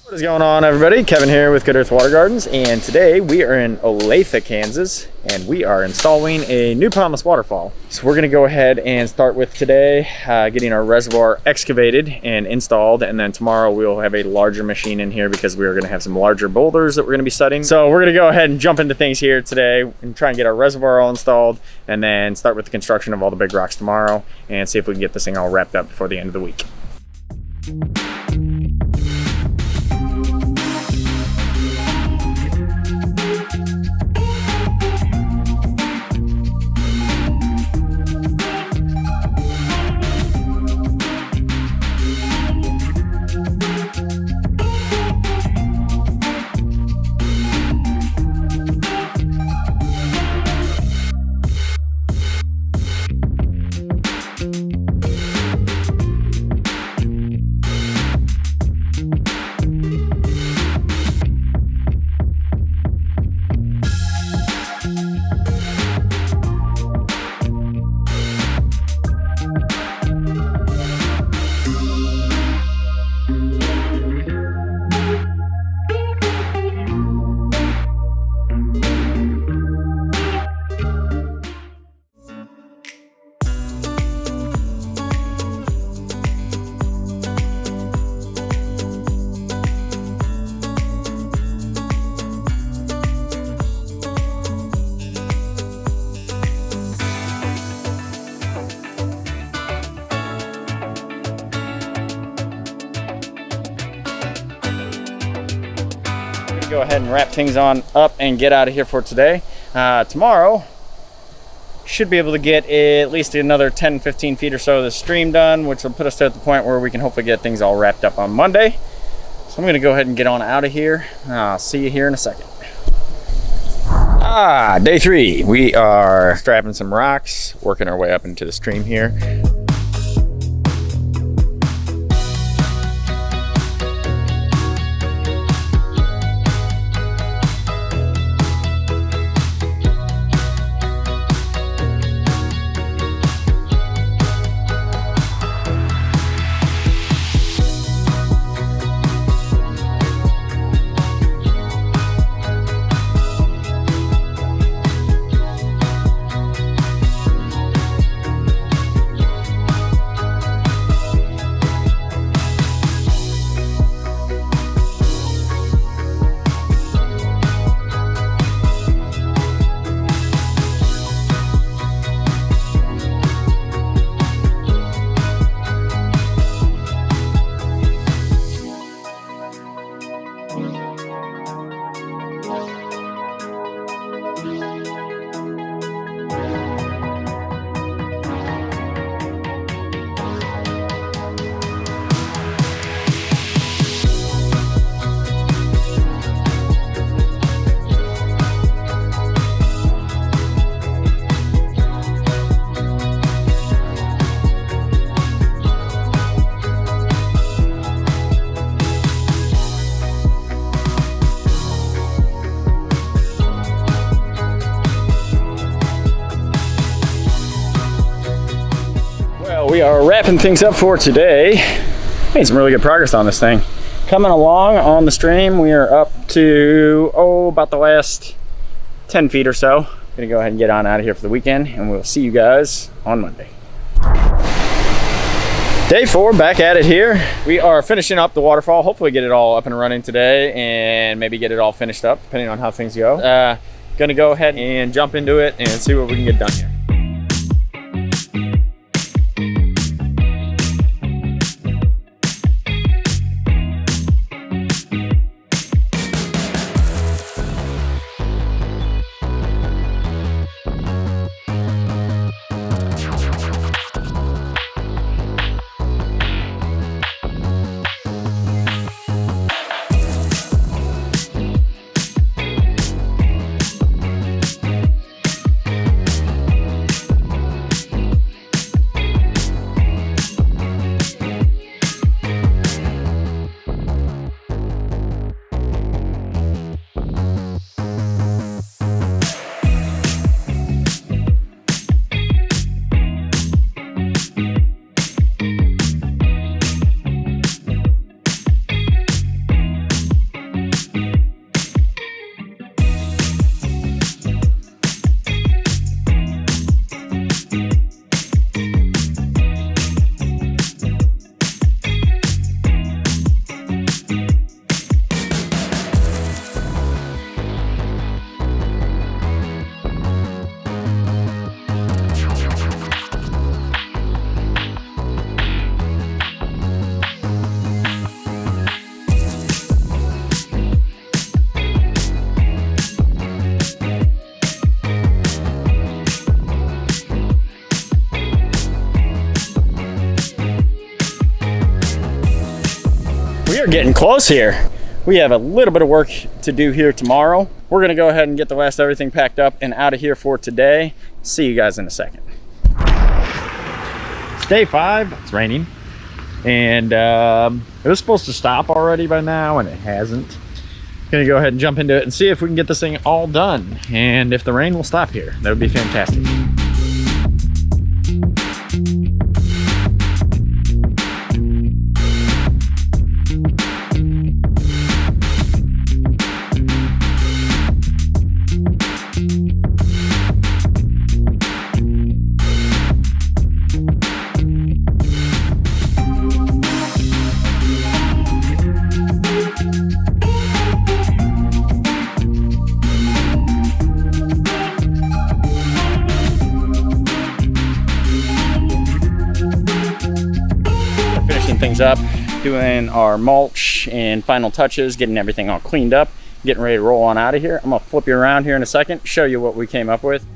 What is going on, everybody? Kevin here with Good Earth Water Gardens, and today we are in Olathe, Kansas, and we are installing a new Pondless Waterfall. So we're going to go ahead and start with today getting our reservoir excavated and installed, and then tomorrow we'll have a larger machine in here because we are going to have some larger boulders that we're going to be setting. So we're going to go ahead and jump into things here today and try and get our reservoir all installed, and then start with the construction of all the big rocks tomorrow and see if we can get this thing all wrapped up before the end of the week. Go ahead and wrap things on up and get out of here for today. Tomorrow should be able to get at least another 10-15 feet or so of the stream done, which will put us at the point where we can hopefully get things all wrapped up on Monday. So I'm going to go ahead and get on out of here. I'll see you here in a second. Day 3. We are strapping some rocks, working our way up into the stream here. We are wrapping things up for today. Made some really good progress on this thing. Coming along on the stream, we are up to, about the last 10 feet or so. Gonna go ahead and get on out of here for the weekend, and we'll see you guys on Monday. Day 4, back at it here. We are finishing up the waterfall. Hopefully get it all up and running today, and maybe get it all finished up, depending on how things go. Gonna go ahead and jump into it and see what we can get done here. getting close here. We have a little bit of work to do here tomorrow. We're gonna go ahead and get the last of everything packed up and out of here for today. See you guys in a second. It's day 5, it's raining. And it was supposed to stop already by now and it hasn't. Gonna go ahead and jump into it and see if we can get this thing all done. And if the rain will stop here, that would be fantastic. Things up, doing our mulch and final touches, getting everything all cleaned up, getting ready to roll on out of here. I'm gonna flip you around here in a second, show you what we came up with.